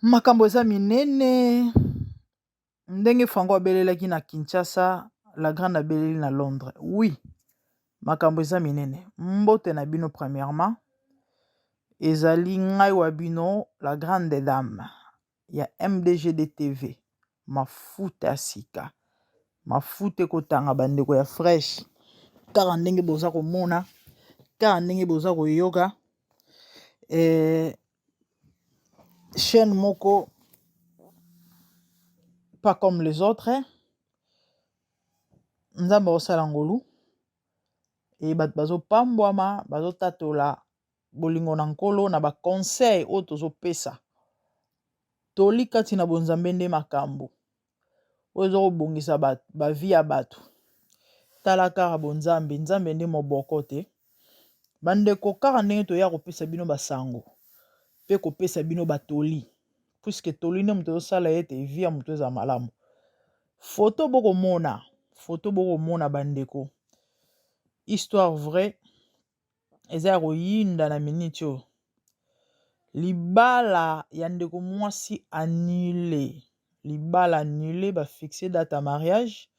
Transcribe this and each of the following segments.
Makambo eza minene ndenge Franco abelelaki na Kinshasa, la grande abeleli na Londres. Oui, makambo eza minene. Mbote na bino premièrement. Ezali ngai wa bino la grande dame ya MDGD TV. Mafuta ya sika. Mafuta ekotanga bandeko ya fresh. Kaka ndenge boza komona, kaka ndenge boza koyoka. Chaîne moko pas comme les autres. Nzamba osala ngolu. Et bazo pambwama, bazo tatola bolingo na nkolo na ba conseil o tozo pesa. Toli kati na bonzambe nde makambo. Ozo kobongisa ba vie ya bato. Tala kaka bonzambe, nzambe nde moboko te. Bandeko kaka ndenge toya kopesa bino basango. Pe kopesa bino batoli. Puisque toli ne muto sala ete vie ya muto eza malamu. Photo boko mona bandeko. Histoire vraie. Eza ya koyinda na minute oyo. Libala ya ndeko mwasi annulé. Libala annulé ba fixer date à mariage.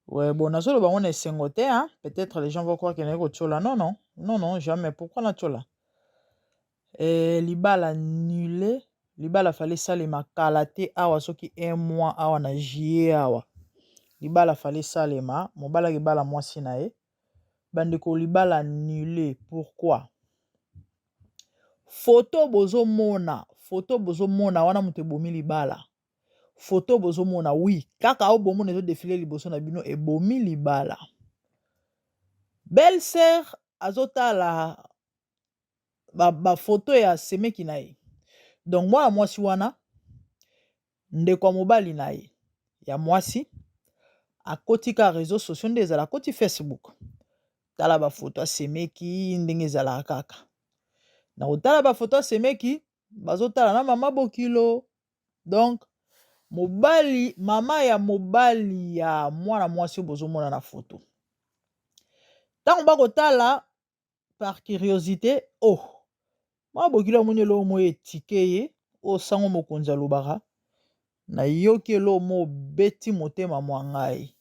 Ouais, bon, nazolo bango na esengo te, hein. Peut-être les gens vont croire qu'il y a un tchola. Non, non. Non, non, jamais. Pourquoi na tchola? Libala annulé. Libala fallait salema kalate awa soki 1 mois awa na juillet awa. Libala fallait salema. Mobala libala mwasi na e. Bandeko libala annulé. Pourquoi? Photo bozo mona wana mutu ebomi libala. Photo bozo mona, oui. Kaka o bomo nezo défilé liboso na bino ebomi libala. Belle sœur azotala ba photo ya semeki na ye. Donc mwana mwasi wana ndeko mobali na ye ya mwasi akoti ka réseaux sociaux nde ezala akoti Facebook. Tala ba photo ya semeki ndenge ezala kaka. Na otala ba photo ya semeki bazotala na mama bokilo. Donc mobali, mama ya mobali ya mwana mwasi bozo mona na photo. Tango bakotala par curiosité, oh, mama bokilo moni lo mo etike ye, o sango mokonzi alobaka. Na yoki elo mo beti motema mwa ngai.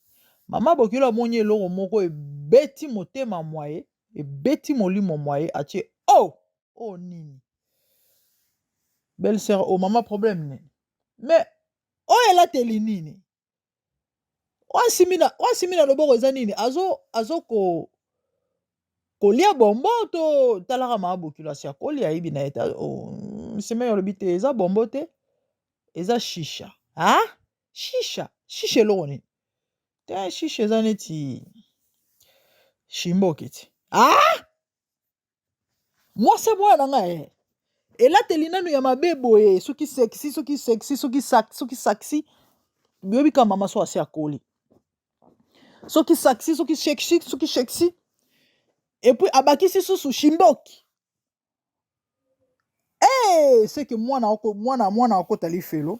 Mama bokilo moni elo moko ebeti motema mwa ye, ebeti molimo mwa ye, atie oh, oh nini. Belle sœur, oh mama problème ne. Mais oh elateli nini? Wasimina loboko eza nini? Azo kolia bombo to talaka mama bokilo asia kolia ibi na eta. Oh, semaine yolobi te eza bombo te. Eza shisha. Ah? Shisha. Shisha eloko nini? Te shisha eza neti shimboke ti. Ah? Mwasi mwana nga elateli nanu ya mabebo soki sexy, soki sexy. Biyobi ka mama so asia koli. Soki sexy, soki sexy. Et puis abakisi susu shimboki. C'est que mwana okota li felo.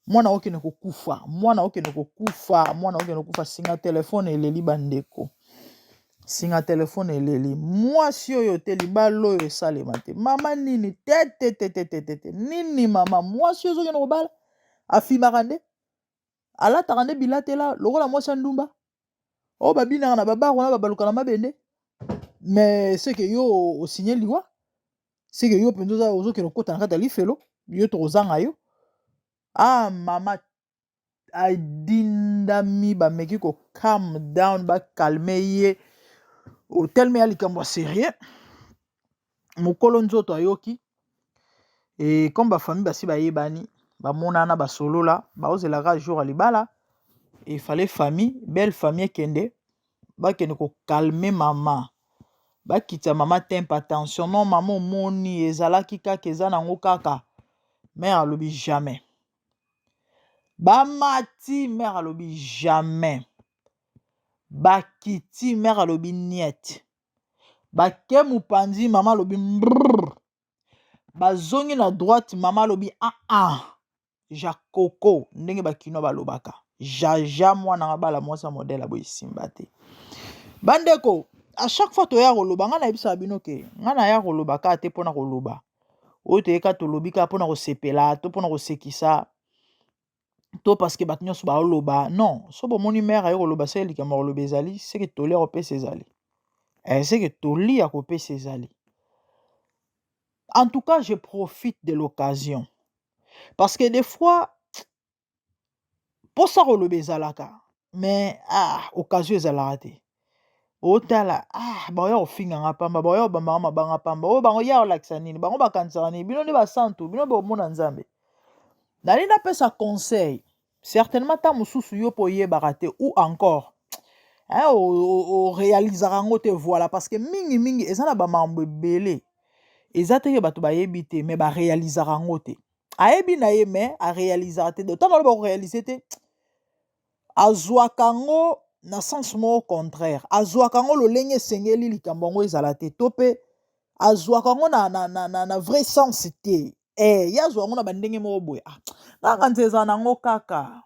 Mwana okene kokufa. Mwana okene kokufa singa telefone eleli bandeko. Singa telefone eleli. Mwasi oyo te libala oyo esalema te. Mama nini te. Nini mama mwasi oyo kene kobala. Afimaka nde. Alataka nde bilatela lokola mwasi ya ndumba. O babinaka na babako na babaluka na mabende. Mais c'est que yo au signé liwa. C'est que yo pendoza ozo kene kota na kata li felo. Yo to kozanga yo. Ah mama adindami ba meki ko calm down ba calmer ye. O telme ya likambo sérieux. Mokolo nzoto ayoki. Et comme ba famille basi ba yebani, ba monana ba solola, ba ozelaka jour à libala. Il fallait famille, belle famille kende. Ba kende ko calmer maman. Ba kita maman tempa attention. Non maman moni ezalaki kaka eza nango kaka. Mère alobi jamais. Ba mati mère alobi jamais. Ba kiti mère alobi niet. Ba kemu panzi maman alobi mbrrr. Ba zongi na droite maman alobi Jakoko ndenge ba kino ba lobaka. Jaja mwana nga bala mwasa modèle abo isimba te. Bandeko, à chaque fois to ya koloba nga na yebisa bino ke nga na ya koloba ka te pona koloba. oyo toyeka tolobi kaka mpona kosepela to mpona kosekisa to parce que bato nyonso baoloba non so bomoni mare aye koloba se likambo koloba ezali seke toli ya kopesa ezali seke toli ya kopesa ezali. En tout cas je profite de l'occasion parce que des fois mposa koloba ezalaka mais occasion ezalaka te otala baoya kofinganga pamba baoya kobambanga mabanga pamba oyo bango ya kolakisa nini bango bakanisaka nini bino nde basantu bino bomona nzambe. Nali napesa conseil certainement ntango mosusu yo mpo oyebaka te ou encore oréalisaka yango te voilà parce que mingi eza na bamambo ebele eza teke bato bayebi te me baréalisaka yango te ayebi na ye me aréalisaka te ntango aloba koréalise te azwaka yango na sens moko contraire azwaka yango lolenge esengeli likambo yango ezala te to mpe azwaka yango na vrai sens te ye azwa yango na bandenge moko boye kaka nze ezala nango kaka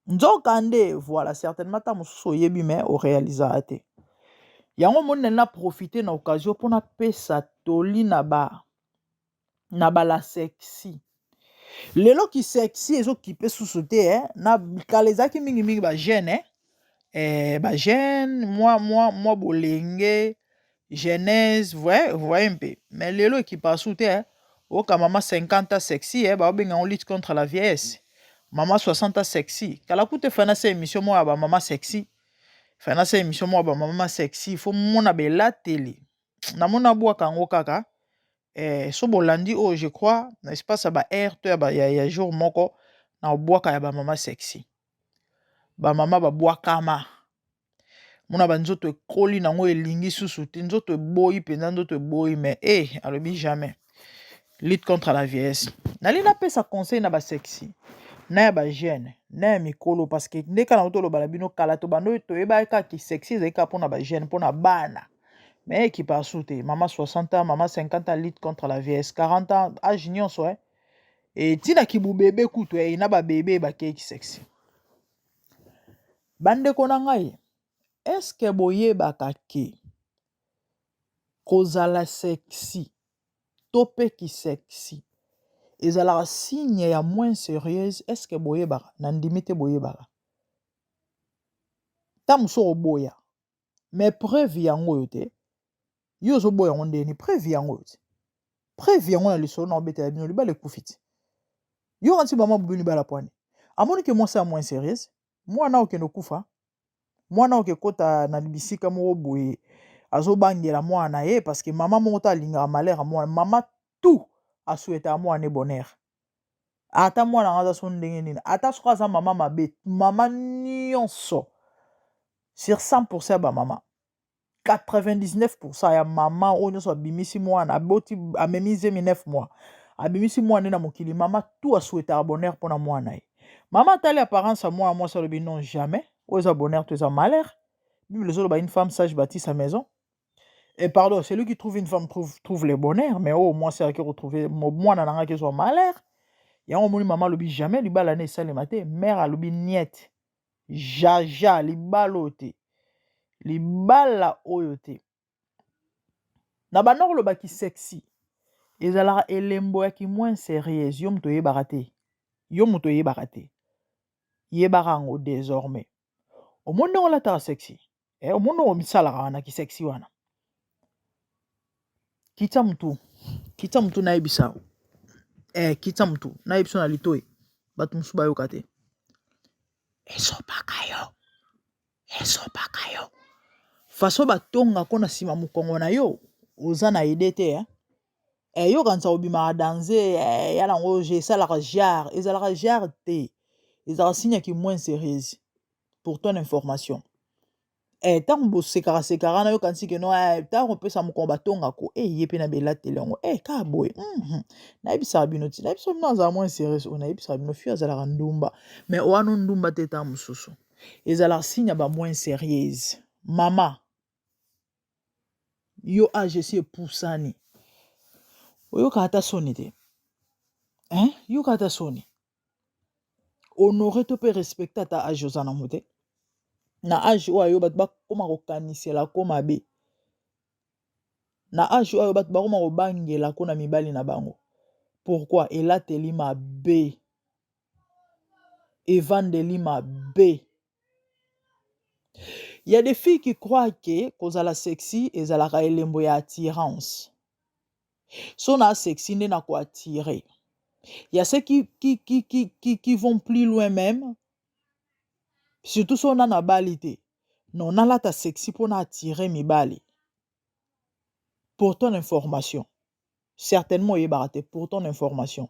nzoka nde voilà certainement ntango mosusu oyebi me oréalisaka te yango moni nali na profite na occasion mpona pesa toli na bala sexy lelo ki sexy ezokipe susu te na kala ezalaki mingi bagene bagene mwa bolenge genèse voye mpe mais lelo ekipa su te oka mama 50 ans sexy baobenga ngo lutte contre la vieillesse mama 60 ans sexy kala kute fana se émission moko ya bamama sexy fana se émission moko ya bamama sexy fo mona belateli namona bwaka yango kaka so bolandi oyo je crois na espace ya baheure to ya jour moko na obwaka ya bamama sexy bamama babwakama mona banzoto ekoli nango elingi susu te nzoto eboyi mpenza nzoto eboyi mais alobi jamais lutte contre la vieillesse nali napesa conseil na basexy na ya bagene na ya mikolo parce que nde kala toloba na bino kala to bando toyebaki kaka sexy ezali kaka mpona bagene mpona bana mais ekipa su te mama 60 ans mama 50 ans lutte contre la vieillesse 40 ans age nyonso etinaki bubebe kutu na babebe bakeki sexy. Bandeko na ngai eske boyebaka ke kozala sexy to mpe kisexy ezalaka signe ya moins sérieuse eske boyebaka na ndimi te boyebaka ta mosu oboya mais preuve yango oyo te yo ozoboya yango ndeni preuve yango oyo te preuve yango na lisolo na obetela bino libala ekufi te yo kanti bama bobini bala pwani amoni ke mwasi ya moins sérieuse mwana okende okufa mwana okekota na bisika moko boye azobangela mwana ye parce que mama moko to alingaka malere mwana mama tout asuetaka mwana bonheur ata mwana ngo aza so ndenge nini ata soki aza mama mabe mama nyonso sur 100% ya bamama 99% ya mama oyo nyonso abimisi mwana aboti amemi 9 mois abimisi mwana na mokili mama tout asuetaka bonheur mpona mwana ye mama atali apparence ya mwana mwasi alobi non jamais oyo eza bonheur to eza malheur bible ezoloba une femme sage bâtit sa maison et pardon celui qui trouve une femme trouve le bonheur mais oyo mwasi alaki retrouver mwana na ngaki ezwa malheur yango moni mama alobi jamais libala ne esalema te mère alobi niet jaja libala oyo te libala oyo te na banda kolobaki sexy ezalaka elembo yaki moins sérieuse yo moto oyebaka te yebaka yango désormais omoni ndenge olataka sexy omoni ndenge omisalaka wana kisexy wana kita mutu nayebisa kita mutu nayebisa na litoyi bato mosusu bayoka te ezopaka yo faso batongako na nsima mokongo na yo oza na ide te yo kanisa obimaka danse ya nango esalaka genre ezalaka genre te ezalaka signaki moins sérieuse pour ton information ntango bosekaka na yo kanisi ke no ntango opesa mokongo batongako ye mpe na belateli yango kaka boye nayebisaka bino ti nayebisa bino azala moins sérieuse oyo nayebisaka bino fio azalaka ndumba mais wana ndumba te ntango mosusu ezalaka signe ya ba moins sérieuse mama yo age esi epusani oyoka ata soni te yoka ata soni honore to mpe respecte ata age oza nango te na age oyo ayo bato bakoma kokaniselako mabe na age oyo bato bakoma kobangelako na mibali na bango Pourquoi? Elateli mabe. Evandeli mabe. Il y a des filles qui croient que kozala sexy ezalaka elembo ya attirance. So na sexy ne na ko attirer. Il y a ceux qui vont plus loin même. Surtout si on a na balité. Non, on a là ta sexy pour attirer mi bali. Pour ton information. Certainement, il est pour ton information.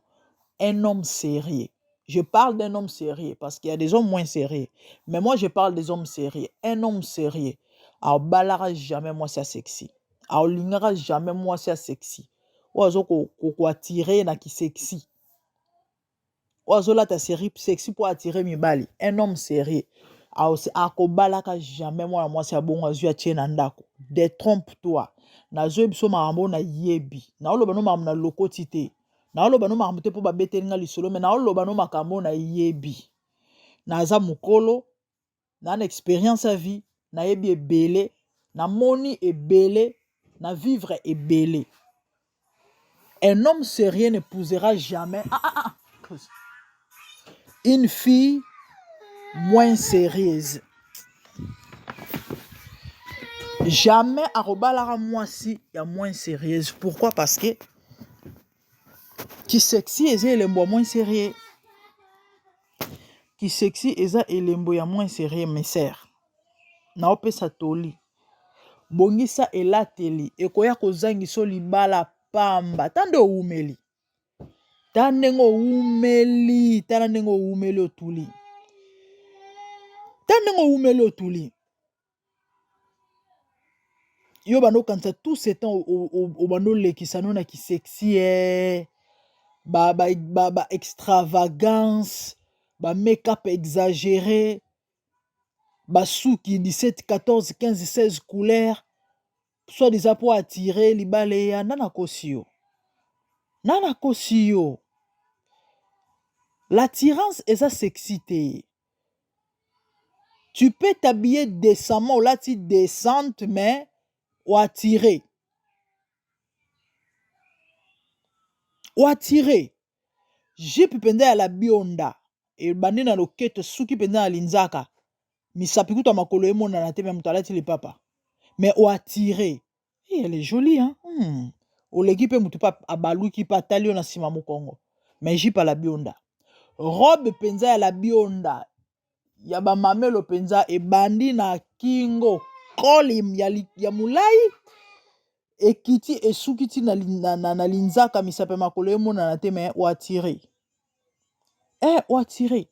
Un homme sérieux. Je parle d'un homme sérieux parce qu'il y a des hommes moins sérieux. Mais moi, je parle des hommes sérieux. Un homme sérieux. Alors, balara jamais moi c'est sexy. Alors, lingara jamais moi c'est sexy. Oazo ko attirer na ki sexy. Oazo la ta série sexy pour attirer mi bali. Un homme sérieux. Alors, ako balaka jamais moi c'est bon azu atie na ndako. Détrompe-toi. Na zo biso marambo na yebi. Na oloba no mamu na lokotite. Na oloba no makambo te po babeteli nga lisolo me na oloba no makambo na yebi. Na aza mukolo na expérience à vie na yebi ebele na moni ebele na vivre ebele. Un homme sérieux n'épousera jamais une fille moins sérieuse. Jamais arobalara mwasi ya moins sérieuse. Pourquoi? Parce que qui sexy eza elembo moins sérieux. Qui sexy eza elembo ya moins sérieux mes sœurs. Na opesa toli. Bongisa elateli ekoya kozangiso libala pamba tande oumeli. Tandengo umeli, tandengo umeli otuli. Tandengo umeli otuli. Yo bano kansa tout ce temps au bano lekisano na ki sexy ba extravagance, ba make-up exagéré, ba souki 17, 14, 15, 16 couleurs, soit déjà pour attirer les balais, nana kosio. Nana kosio. L'attirance est sa sexité. Tu peux t'habiller décemment, là tu décente, mais ou attirer. Ou attirer. J'ai pu pendre à la bionda. Et bandi na loquette, souki pendre à l'inzaka. Misapikuta makolo emo na nate même talati le papa. Mais ou attirer. Et elle est jolie, hein. Ou l'équipe mutu pa abalou ki pa talio na sima mo Congo. Mais j'ai pas la bionda. Robe penza ya la bionda. Ya ba mamelo penza e bandi na kingo. Kolim ya mulai. E kiti e sukiti na linzaka misape makolo emo na nate mais ou attirer. Ou attirer.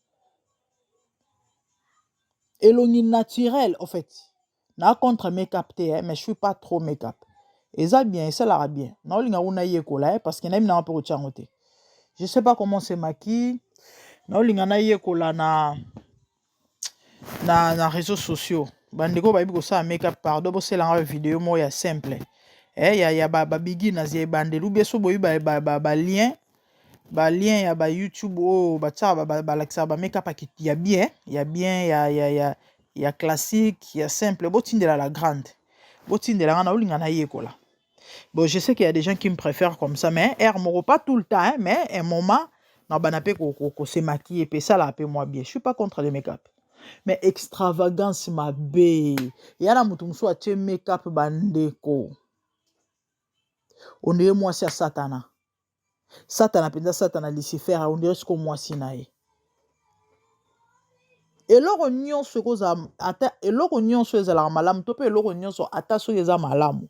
Elongi naturel, en fait. Na contre make-up, mais je suis pas trop make-up. Et ça bien, ça l'a bien. Na olinga una yekola, parce que na mi na peu changote. Je sais pas comment c'est maquille. Na olinga na yekola na réseaux sociaux. Bandeko ba biko sa make-up pardon, bo c'est la vidéo mo ya simple. Ya ba beginners ya bandelu beso boyi ba lien. Ba lien ya ba YouTube o ba tsa ba laksa ba make-up akiti ya bien, ya classique, ya simple, botindela la grande. Botindela na olinga na yekola. Bon, je sais qu'il y a des gens qui me préfèrent comme ça, mais moro pas tout le temps, hein, mais un moment na banape ko se maquiller et ça la paix moi bien. Je suis pas contre les make-up. Mais extravagance ma bé. Yana mutu muso a make-up bandeko. On est moi c'est Satana. Satana penza Satana Lucifer on dirait ce que moi sinae. Eloko nyonso koza ata eloko nyonso ezala malamu to pe eloko nyonso ata so eza malamu.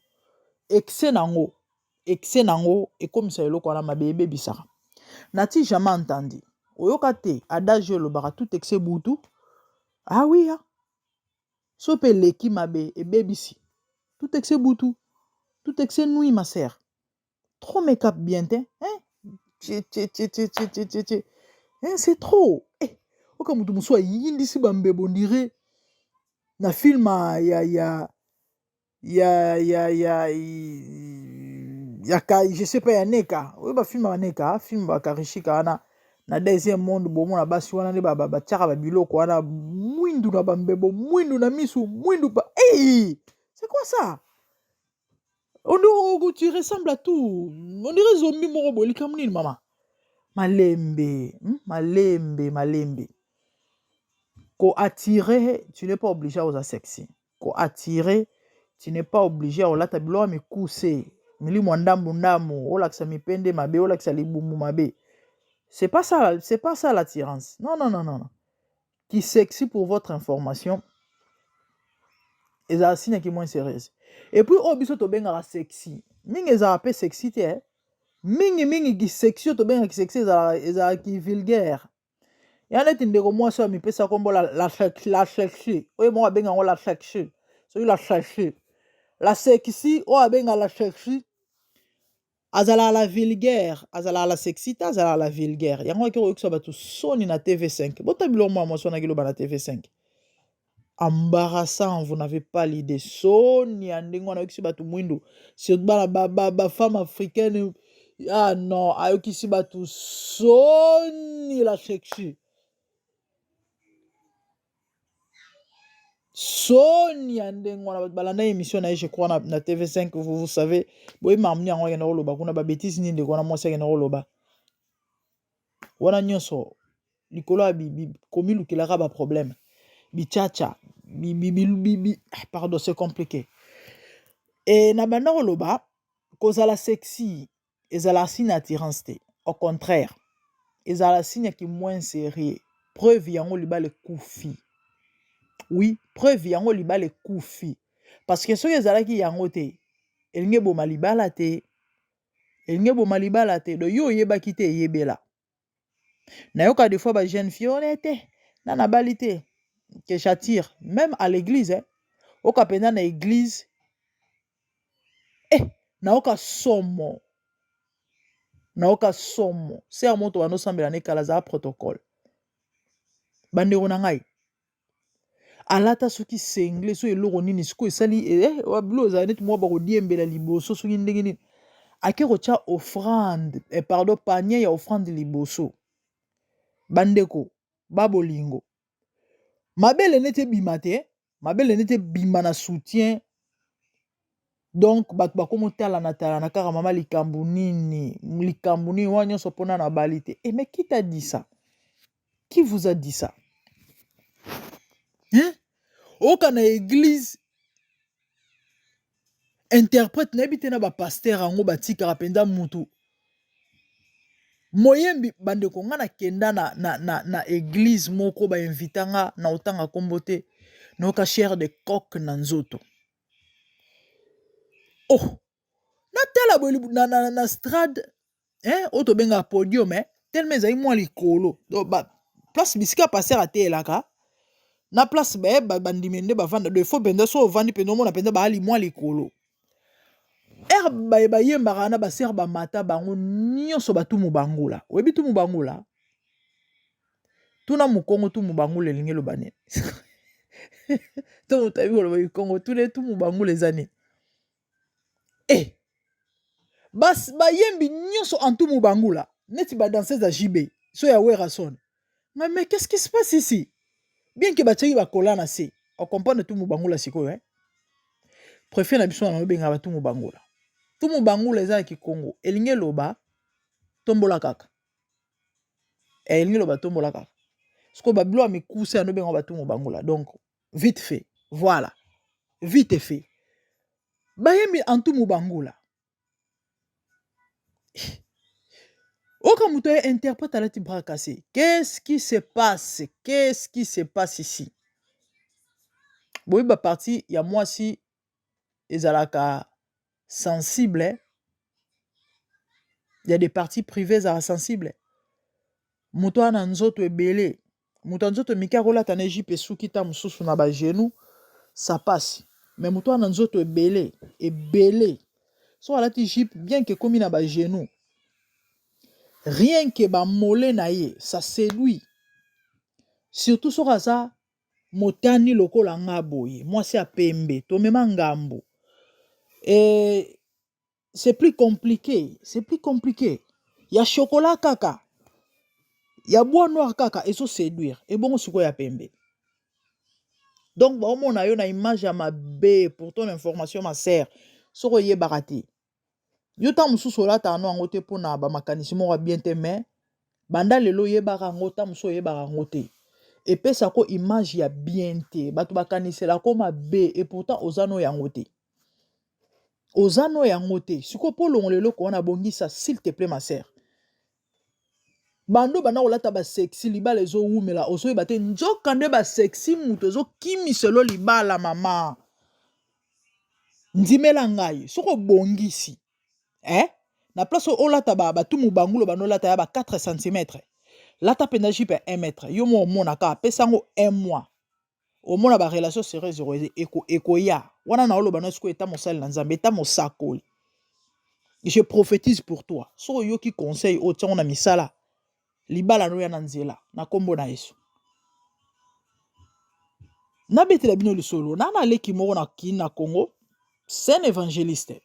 Excès nango ekomisa eloko wana mabebe bisaka. Nati jamais entendu. Oyoka te adagio lobaka tout excès butu. Ah oui hein. So pe leki mabe e bebisi. Tout excès butu. Tout excès nuit ma sœur. Trop make-up bien te, hein? C'est trop. Oka mutu muso yindi si bambe bondire na film ya je sais pas ya neka. Oui ba film ya neka, film ba karishika na deuxième monde bomo na basi wana ne ba tiaka ba biloko wana mwindu na bambebo mwindu na misu mwindu ba c'est quoi ça? Tu ressembles à tout. On dirait zombie moro boli comme nini maman. Malembe, malembe. Ko attirer, tu n'es pas obligé à oser sexy. Ko attirer, tu n'es pas obligé à olata bilo mi kuse. Mili mwandambu ndamu, olaksa mi pende mabe, olaksa libumu mabe. C'est pas ça l'attirance. Non. Qui sexy pour votre information. Et ça signe qui est moins sérieuse. Et puis obiso to benga sexy. Mingi eza pe sexy te. Mingi qui sexy to benga qui sexy eza qui vulgaire. Yana tindeko moi so mi pesa kombo la sexy. Oye mo benga ngo la sexy. So la sexy. La sexy o benga la sexy. Azala la vulgaire, azala la sexy, azala la vulgaire. Yango ki oyekisa batu soni na TV5. Bota bilo moi so na kilo ba na TV5. Embarrassant, vous n'avez pas l'idée. Soni andingo na oyekisi batu mwindo. C'est ba femme africaine. Ah non, ayokisi batu soni la sexy. Soni andingo na balanda émission na je crois na TV5 vous savez. Boy mamni yango yana oloba kuna ba bêtise ni ndeko na mwasi yana oloba. Wana nyonso likolo ya komi lukilaka ba problème. Bichacha, pardon, c'est compliqué. Et na banda oloba kozala sexy, ezala signe attirance te. Au contraire, ezala signe qui moins sérieux. Preuve yango libale kufi. Oui, preuve yango libale kufi. Parce que soki ezalaki yango te, elinge boma libala te. Elinge boma libala te. Do yo yebaki te yebela. Nayoka des fois ba jeune fille honnête, na balité que j'attire même à l'église hein. Oka penda na église naoka somo. C'est à moto wano sambela ne kala za protocole. Bande na ngai. Alata soki sengle so eloko nini siko esali wablo za net mo ba ko diembela liboso soki ndenge nini. Akero cha offrande pardon panier ya offrande liboso. Bandeko babolingo. Mabele nete bimate, mabele nete bimana soutien. Donc bakomo tala na kaka mama likambu nini wanyo sopona na balite. Mais qui t'a dit ça? Qui vous a dit ça? Hein? Oka na église interprète na bité na ba pasteur ango batika rapenda mutu. Moyembi bande ko nga na kenda na église moko ba invitanga na otanga kombote na oka chair de coq na nzoto. Oh, na tala boli na strade oto benga podium tellement ezali mwa likolo. Donc ba place bisika passer ate elaka na place bandimende bavanda de fo benda so vandi pendo mona penda ba ali mwa likolo. Ba yembaka na baser ba mata bango nyonso batu mu bangula. Webi tu mu bangula. Tuna mukongo tu mu bangula elingi lobane. To mutabi lo Kongo tu mu bangula ezane. Ba yembi nyonso antu mu bangula. Neti ba danseuse à JB. So ya Werason. Mais qu'est-ce qui se passe ici? Bien que batchaki ba kolana se. On comprend tout mu bangula sikoyo Préfère na biso na benga ba tout mu bangula. Tout mu bangula eza ki Congo. Elinge loba tombola kaka. Elinge loba tombola kaka. Sko ba bilo mi kusa no benga ba tout mu bangula. Donc vite fait. Voilà. Vite fait. Ba yembi antu mu bangula. Oka muto interprète à la tibra cassé. Qu'est-ce qui se passe? Qu'est-ce qui se passe ici? Boy ba parti ya moi si ezalaka sensible. Il y a des parties privées à sensible. Muto ana nzoto ebele. Muto nzoto mikarola ta Égypte sukita mususu na ba genou, ça passe. Mais muto ana nzoto ebele. So ala ti Égypte bien que comme na ba genou. Rien que ba molé na ye, ça séduit. Surtout sur ça, motani lokola nga boye. Moi c'est à pembe, to mema ngambo. Et c'est plus compliqué, Il y a chocolat kaka. Il y a bois noir kaka et ça séduire. Et bon siko ya pembe. Donc ba on a yo na image ya mabe pour ton information ma sœur. Soko ye barati. Yo ta mususu la ta no angote pona ba makanisimo wa bien te mais banda lelo yebaka ngo ta moso yebaka ngo te epesa ko image ya bien te bato bakanisela ko mabe et pourtant ozano yango te siko polongo lelo ko na bongisa s'il te plaît ma sœur bando bana kolata ba sexy libala ezo wumela oso yeba te nzoka nde ba sexy muto ezo kimiselo libala mama ndimela ngai soko bongisi na place olata batumu bangulo banolata ya ba 4 cm lata penda jipe 1 mètre yo mo omona ka pesango 1 mois omona ba relation sérieuse ekoya wana na oloba na siko eta mosali na nzambe eta mosakoli je prophétise pour toi so yoki conseil o tiongo na misala libala no ya na nzela na kombo na Yesu na betela bino lisolo na leki moko na kini na Congo c'est un évangéliste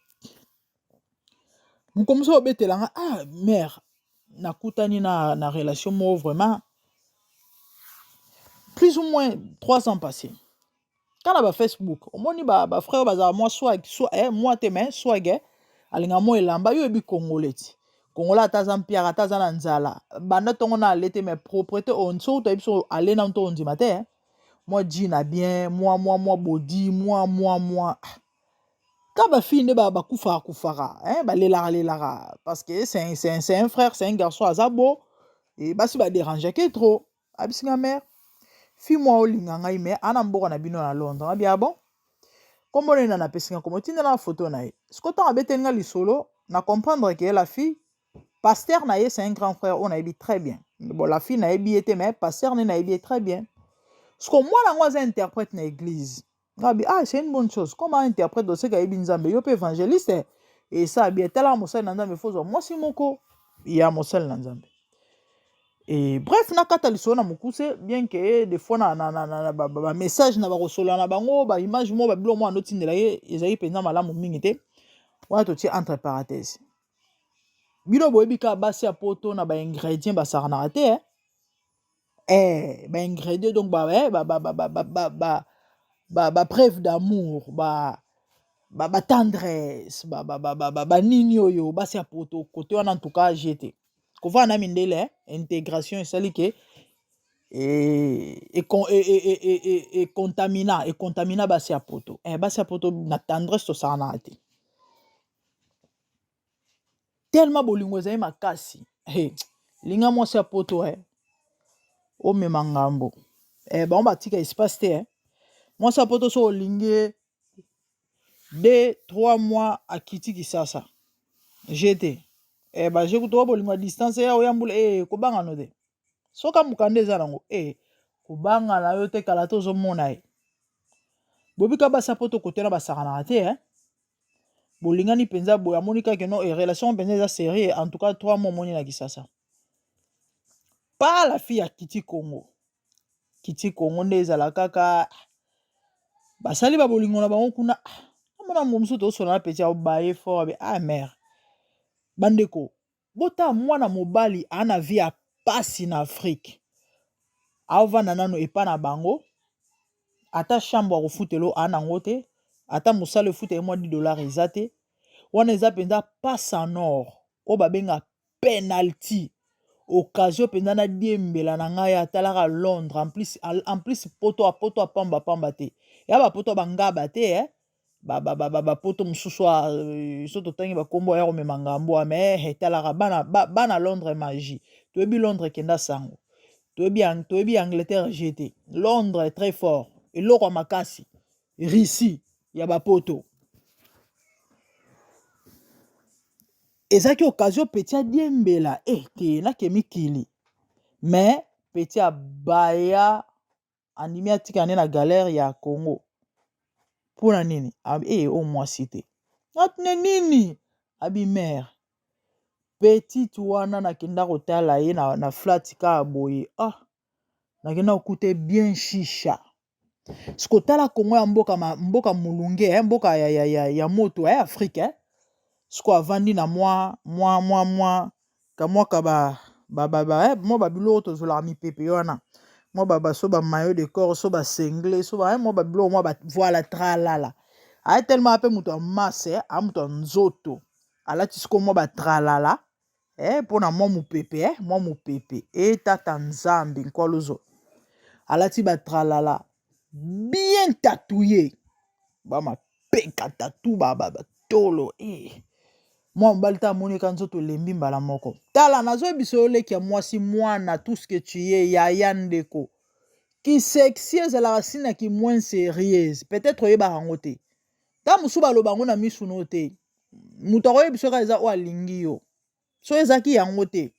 mukomso obetela nga mère nakutani na relation mo vraiment plus ou moins 3 ans passés quand na ba Facebook omoni ba frère baza moi soit moi te mais swag alinga mo elamba yo ebi congolais Kongola atazan pierre atazan nzala banda tongo na alete mais propriété on so to biso aller na to ondima te moi jean bien moi body moi ka ba fille ne ba kufa ba lela parce que c'est un frère c'est un garçon azabo et basi ba déranger que trop abisinga mère fille moi olinga ngai mais ana mboka na bino na Londres bien bon comme on na pesinga comme tinda na photo na ye skota abetenga lisolo na comprendre que la fille pasteur na ye c'est un grand frère on a dit très bien bon la fille na ye était mais pasteur na ye très bien parce que moi na moi interprète na église c'est une bonne chose comment interprète de ce que yebi nzambe yo pe évangéliste et ça bien tala mosali na nzambe fozo moi si moko ya mosali na nzambe et bref na kata lisolo na mokuse bien que des fois na ba message na ba kosola na bango ba image mo ba bilo mo anotindela ye ezali penza malamu mingi te wana to tie entre parenthèses bino boyebi ka basi ya poto na ba ingrédients basakanaka te ba ingrédients donc ba preuve d'amour ba tendresse ba nini oyo basi ya poto côté wana en tout cas j'étais kova na mindele intégration esali ke et contamina basi ya poto na tendresse to sakanaka te tellement bolingo ezali makasi linga mwasi ya poto omema ngambo bango batika espace te mwasi ya poto so olingi 2-3 mois akiti kisasa jete baje kutoka bolingo ya distance ya oyambula kobangano te soka mokanda eza nango kobangana yo te kala te ozomona ye bobika basi ya poto kotela basakanaka te bolingani mpenza boye amoni kaka no relation mpenza eza série en tout cas 3 mois omoni na kisasa pas la fille ya Kiti Congo nde ezala kaka basali ba bolingo na bango kuna amona momusu tosola na peti ya baye fort mère bandeko bota mwana mobali ana vie ya pasi na Afrique aovanda nano epa na bango ata chambre ya kofutelo anango te ata mosala efutela mwa $10 eza te wana eza mpenza passe en or oyo babenga penalty occasion mpenza na diembela na ngai atalaka Londres en plus poto apamba te ya bapoto bangaba te bapoto mosusu so totangi bakombo ya komema ngambo mais etalaka bana Londres magie toyebi Londres kenda sango toyebi Angleterre jeté Londres très fort eloko ya makasi Russie ya bapoto ezaki occasion peti adiembela te nake mikili mais peti abaya andimi atika nde na galère ya Congo mpona nini o mwasi te atune nini abi mère petite wana nakenda kotala ye na flat ka boye nakenda kokute bien shisha sikotala Congo ya mboka mulunge mboka ya moto Afrique siko avandi na mwa kamwaka mo babiloko tozolaka mipepe wana mwa so maillot de corps so basengle so mwa babiloko mwa voila tralala tellement ape moto ya masse moto ya nzoto alati siko mwa batralala pona mwa mopepe mwa mopepe tata nzambe nkwalozo alati batralala bien tatouye bamapeka tatu batolo mwa mobali ta amoneka nzoto lembi mbala moko tala nazoyebisa yo leki ya mwasi mwana tout ce que tu ye yaya ndeko kisexi ezalaka nsina ki moins sérieuse peut-être oyebaka yango te ta mosusu baloba yango na misu no te moto akoyebisa yo kaka eza oyo alingi yo so ezaki yango te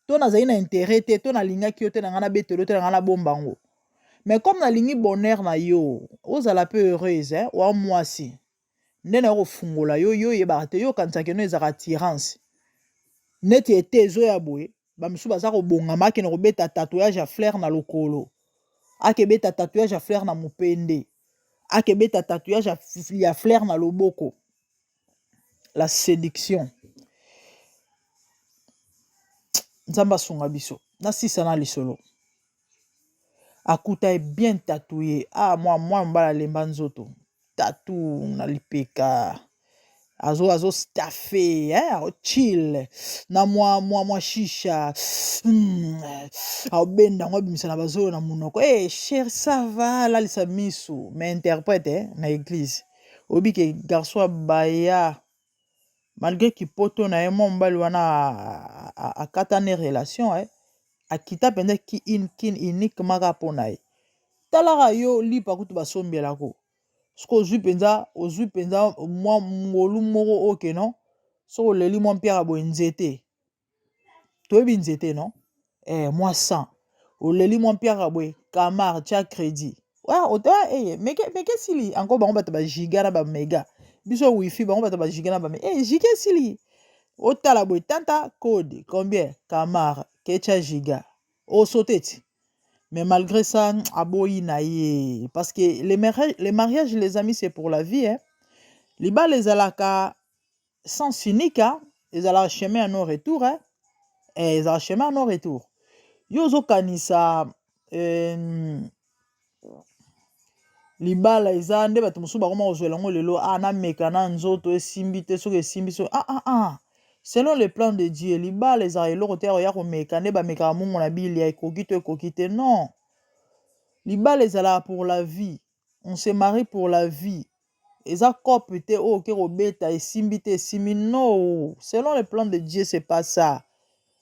to nazali na intérêt te to nalingaki yo te na ngai nabetelo te na ngai nabomba yango mais comme nalingi bonheur na yo ozala pe heureuse wa mwasi nde na yo kofungola yo oyebaka te yo okanisaki no ezalaka attirance neti ete ezoya boye bamisusu baza kobongama akende kobeta tatouage ya fleur na lokolo akebeta tatouage ya fleur na mopende akebeta tatouage ya fleur na loboko la séduction nzambe asunga biso nasisa na lisolo akuta bien tatouye mwa mobala alemba nzoto tatu na lipeka azo staffe chill na mwa shisha aobenda yango abimisa na bazolo na monoko cher ça va lalisa misu mais interprète na église obike garçon abaya malgré kipoto na ye mwa mobali wana akatane relation akita mpenza kin uniquement kaka mpo na ye talaka yo lipa kutu basombelako soki ozwi mpenza mwa ngolu moko oke non soki oleli mwa mpiaka boye nzete toyebi nzete non mwa 100 oleli mwa mpiaka boye camar tia crédit meke sili encore bango bato bagiga na bamega biso wifi bango bato bagiga na bamega giga esili otala boye tanta code combien camar ketia giga osote ti mais malgré ça aboyi na ye parce que les mariages les amis c'est pour la vie libala ezalaka sens unique ezalaka chemin à non retour ezalaka chemin à non retour yo ozokanisa libala eza nde bato mosusu bakoma kozwela yango lelo nameka na nzoto esimbi te soki esimbi so selon le plan de Dieu libala ezalaka eloko te oya komeka nde bamekaka mongo na bilia ekoki to ekoki te non libala ezalaka pour la vie on se marie pour la vie eza kope te oyo oke kobeta esimbi te esimbi no selon le plan de Dieu c'est pas ça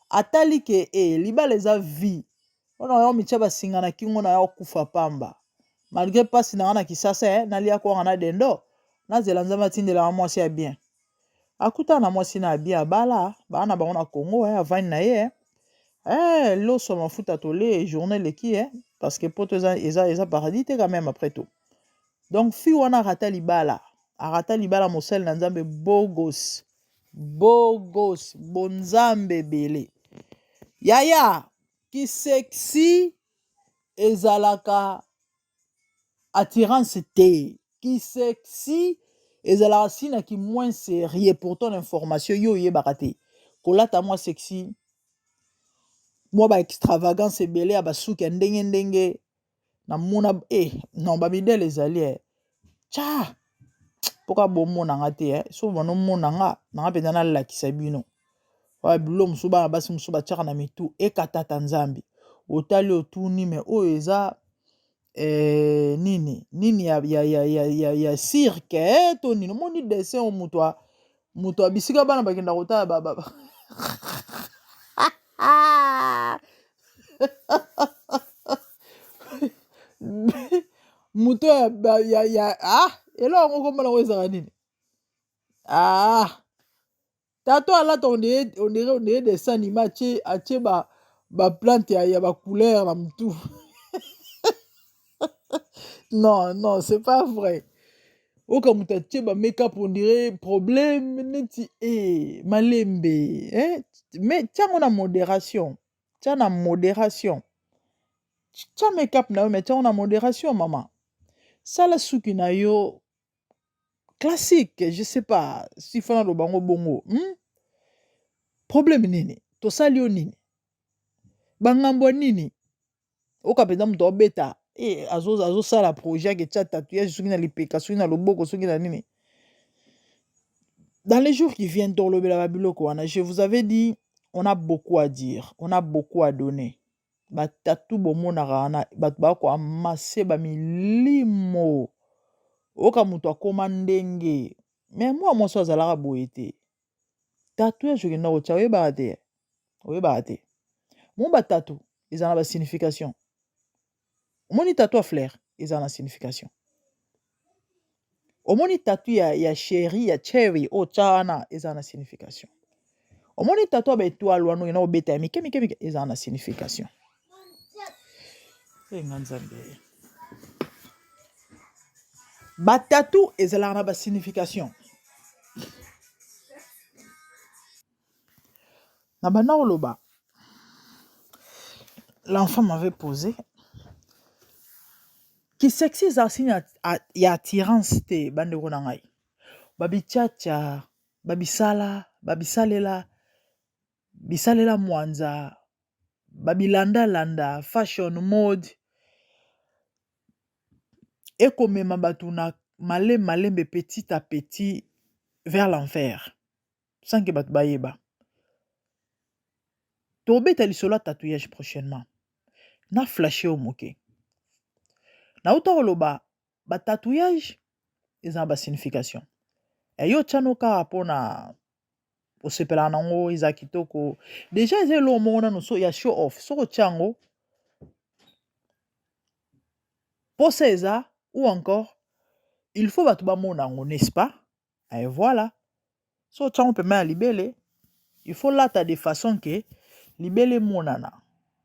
atali ke libala eza vie wana oya mitia basinga na kingo na yo kufa pamba malgré pasi na nga na kisasa nalia kwanga na dendo nazela nzambe atindelaka mwasi ya bien akutana na mwasi na bien abala bana bango na Congo avani na ye loso mafuta tole journée leki parce que poto eza paradis te quand même après tout donc fi wana arata libala mosali na nzambe bogos bonzambe bele yaya kisexi ezalaka attirance te kisexi ezalaka sina ki moins sérieux pour ton information yo oyebaka te kolata mwa sexy mwa ba extravagance ebele ya basuki ya ndenge na mona non bamidele ezali tya mpoka bomona nga te so banomona nga mpenza nalakisa bino bilo mosusu bana basi mosusu batiaka na mitu ekatata nzambe otali otuni me oyo eza nini ya cirque to nini omoni dessin o moto abisika bana bakenda kotala moto eloko yango komona ngo ezaka nini tato alata ondire dessin anime atie baplante ya bacouleur na mutu non c'est pas vrai oka moto atie bamake-up ondire problème neti malembe mais tiango na modération tia make-up na yo mais tiango na modération mama sala suki na yo classique je sais pas si fana lobango bongo problème nini tosali yo nini bangambo nini oka mpenza moto obeta azosala projet ake tia tatouage soki na lipeka soki na loboko soki na nini dans les jours qui viennent tolobela babiloko wana je vous avais dit on a beaucoup à dire, on a beaucoup à donner. Batatu bomona rana, batbako amasse ba milimo. Oka mutu akoma ndenge. Mais moi so azalaka boye te. Tatouage okenda kotia oyebaka te. Oyebaka te. Mon batatu ezala ba signification. Omoni tatou a flair ezala na signification. Omoni tatou ya chéri, ya cherry, o tchana ezala na signification. Omoni tatou a ba étoile wana okenda kobeta ya mike mike ezala na signification. Nganzambe. Batatu ezala na ba signification. Na banda oloba. L'enfant m'avait posé. Qui sexy za signe ya attirance te bande ko na ngai. Babi tchatcha, babi sala, babi salela, bisalela mwanza, babi landa, fashion mode. Eko mema batu na malembe petit à petit vers l'enfer. Sans que batu bayeba. Tobeta lisolo tatouage prochainement. Na flashé au moke. Na uta oloba ba tatouage eza ba signification. E yo tchano ka pona osepela nango eza kitoko. Déjà eza lo mona no so ya show off. So tchango posa eza ou encore il faut batu ba mona ngo, n'est-ce pas? Et voilà. So tchango pe ma libele. Il faut là ta de façon que libele monana.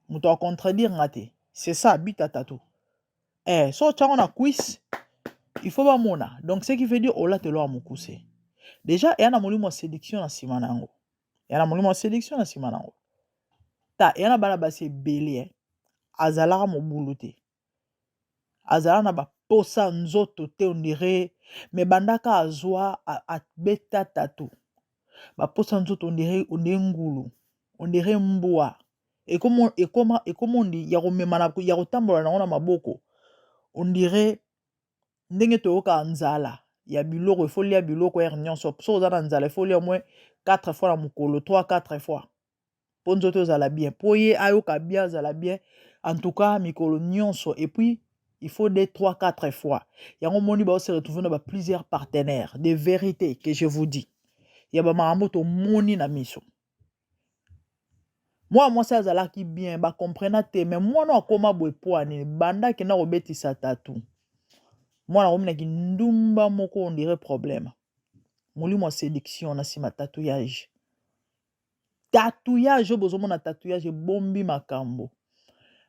Muto a contredire ngate. C'est ça but à tatou. So tchango na quiz. Il faut pas mona. Donc ce qui veut dire ola te lo amukuse. Déjà il y a na molimo sélection na simanango. Il y a na molimo sélection na simanango. Ta il y a na bana basi belé. Azalaka mobuluté. Azala na ba posa nzoto te on dirait mais bandaka azwa a beta tatou. Ba posa nzoto on dirait ngulu. On dirait mbwa. Et comment on dit ya komemana ya kotambola na maboko. On dirait ndenge toyoka nzala ya biloko efoli ya biloko er nyonso so ozana nzala efoli au moins 4 fois na mukolo 3-4 fois po nzoto ezala bien po ye ayoka bien azala bien en tout cas mikolo nyonso et puis il faut des 3-4 fois yango moni ba se retrouver na ba plusieurs partenaires de vérité que je vous dis ya ba mamoto moni na miso moi ça azala ki bien ba comprendre te mais moi no akoma boye poani banda ke na robetisa tatou. Moi, na omina ki ndumba moko on dirait problème. Molimo sélection na sima tatouage. Tatouage bozo mona tatouage bombi makambo.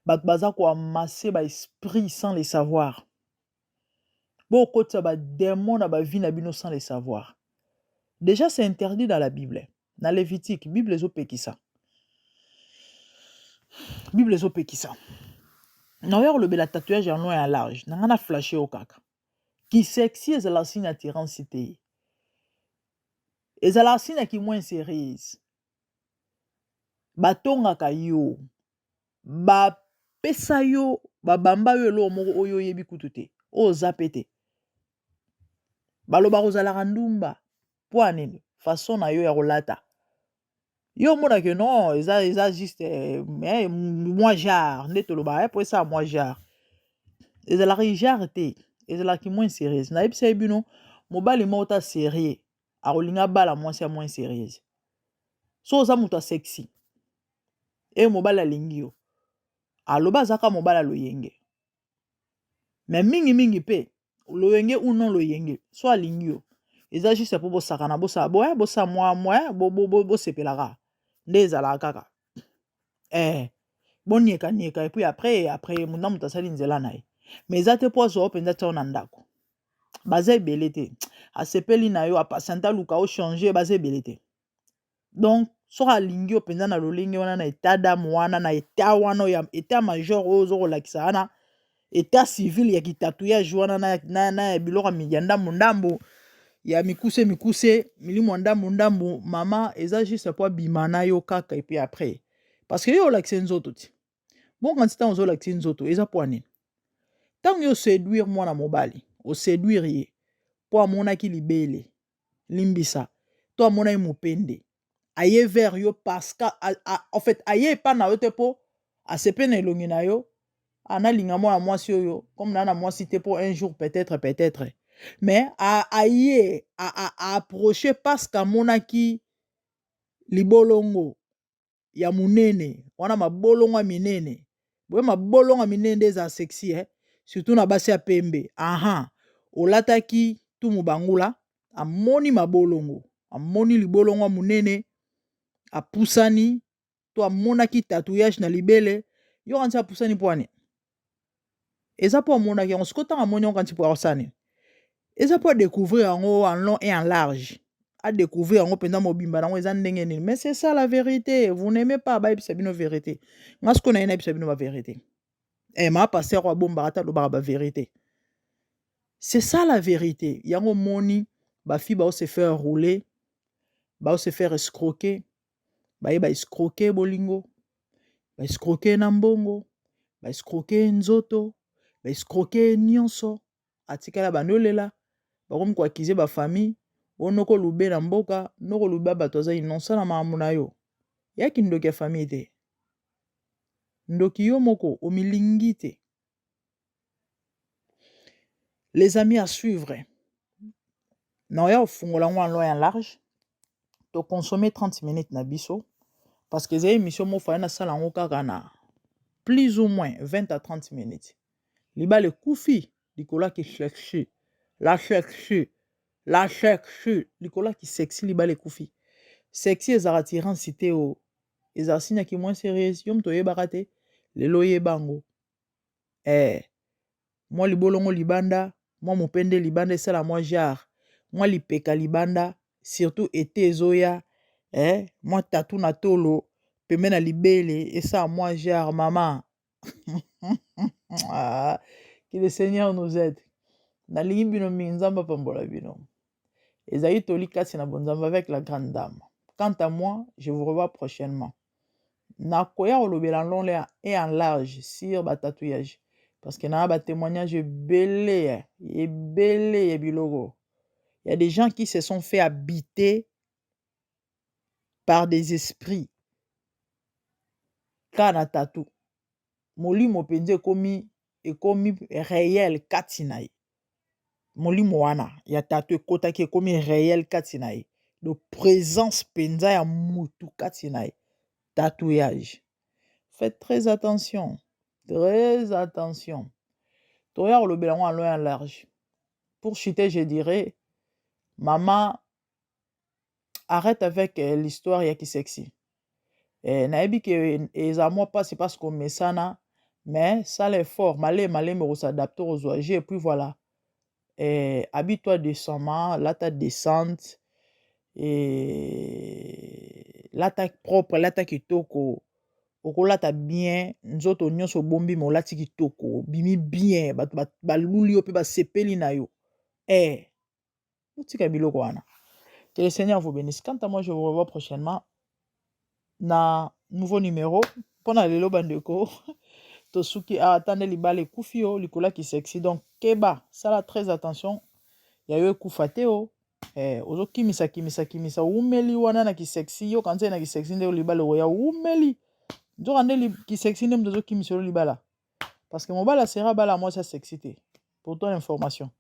Bak baza ko amasser ba esprit sans les savoir. Bo kota ba démon na ba vie na bino sans les savoir. Déjà c'est interdit dans la Bible. Dans Lévitique, Bible ezopekisa. Bible ezopekisa. Na yo le bela tatouage en long et en large. Na ngana flasher au kaka. Qui sexy est la signe attirance te. Et la signe qui moins sérieuse. Batongaka yo. Ba pesa yo. Ba bamba yo lo moko oyo yebi kutute. O zapete. Baloba kozala randumba. Po nini? Façon na yo ya rolata. Yo mona que non, eza juste moi jar. Neto lo ba po ça moi jar. Ezala jar te. Ezala ki moins sérieuse. Na yebisa bino mobali mota sérieux. A rolinga bala mwasi ya moins sérieuse. So oza muta sexy. E mobali alingi yo. Aloba zaka mobali loyenge. Mais mingi pe loyenge ou non loyenge. So alingi yo. Eza juste po bo sakana bo sa bo bo sa moi bo sepelaka. Nde ezala kaka. Bon nieka et puis après muna muta sali nzela nae. Mais eza te po zo penza tso na ndako. Baza ebele te. Asepeli na yo apasanta luka o changer baza ebele te. Donc so alingi yo penza na lolingi wana na état d'âme wana na état wana ya état major ozo kolakisa wana état civil ya kitatouage wana na biloko midianda mundambo ya mikuse milimo ndambo mama eza juste pour bimana yo kaka et puis après parce que yo lakise nzoto ti bon quand temps ozo lakise nzoto eza pour nini tant yo séduire mwana mobali o séduire ye po amona ki libele limbisa to amona mupende aye vers yo parce que en fait aye pas na yo te po asepe na elongi na yo analinga mwana mwasi oyo comme na mwasi te po un jour peut-être mais aye approcher parce qu'amonaki libolongo ya munene wana mabolongo ya minene boye mabolongo ya minene eza sexy surtout na basi ya pembe olataki tu mubangula amoni mabolongo amoni libolongo munene apusani to amonaki tatouage na libele yo kanti apusani poane eza po amonaki yango siko tanga amoni yango kanti po asani eza po découvrir yango en long et en large à découvrir yango penza mobimba nango eza ndenge nini mais c'est ça la vérité vous n'aimez pas bayebisa bino vérité nga siko na ye nayebisa bino ba vérité ma pasteur wa bomba ata lobaka ba vérité c'est ça la vérité yango moni ba fille ba se faire rouler ba se faire escroquer ba escroquer bolingo ba escroquer na mbongo ba escroquer nzoto ba escroquer nyonso atikala bandolela bakomi ko accuser ba famille onoko lube na mboka noko lube bato aza innocent na makambo na yo yaki ndoki ya famille te ndoki yo moko omilingi te. Les amis à suivre na oya ofungola ngo en long et en large to consommer 30 minutes na biso parce que ezali émission mofa na sala ngo kaka na plus ou moins 20 à 30 minutes libala ekufi likola ki chercher la cherche likola ki sexy libala ekufi sexy ezaka tirance te o ezaka sinya ki moins sérieuse yo mto yebaka te lelo yebango mwa libolongo libanda mwa mopende libanda esala mwa genre mwa lipeka libanda surtout été ezoya mwa tatu na tolo pembe na libele esala mwa genre mama que le Seigneur nous aide nalingi bino mingi nzambe apambola bino ezali toli kasi na bonzambe avec la grande dame. Quant à moi je vous revois prochainement nakoya kolobela long et en large sur ba tatouage parce que na ba témoignage ebele ya biloko. Il y a des gens qui se sont fait habiter par des esprits kana tatou molimo penze ekomi réel kati na ye molimo wana ya tatou ekotaki ekomi réel kati na ye de présence penza ya mutu kati na ye tatouage. Faites très attention toya kolobela ngo en long et en large. Pour chuter je dirais maman arrête avec l'histoire ya ki sexy nayebi ke eza mwa pasi parce qu'on mesana mais ça l'effort malema s'adapter aux âgés et puis voilà habille-toi décemment lata descente et lata propre lata kitoko okolata bien nzoto nyonso bombi molati kitoko bimi bien baluli yo pe basepeli na yo otika biloko wana. Que le Seigneur vous bénisse. Quant à moi, je vous revois prochainement na nouveau numéro pona lelo bandeko tosuki attendez libale kufio likola ki sexy donc keba sala très attention ya yo kufa te o ozo kimisa umeli wana na ki sexy yo kanze na ki sexy nde libale ya umeli nzoka nde ki sexy nde mzo kimisa libala parce que mobala sera bala moi ça sexy te pour ton information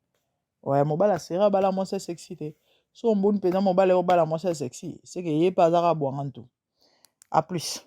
mobala sera bala moi ça sexy te so mboni pena mobala yo bala moi ça sexy c'est que yé pas azaka bwangantu. À plus.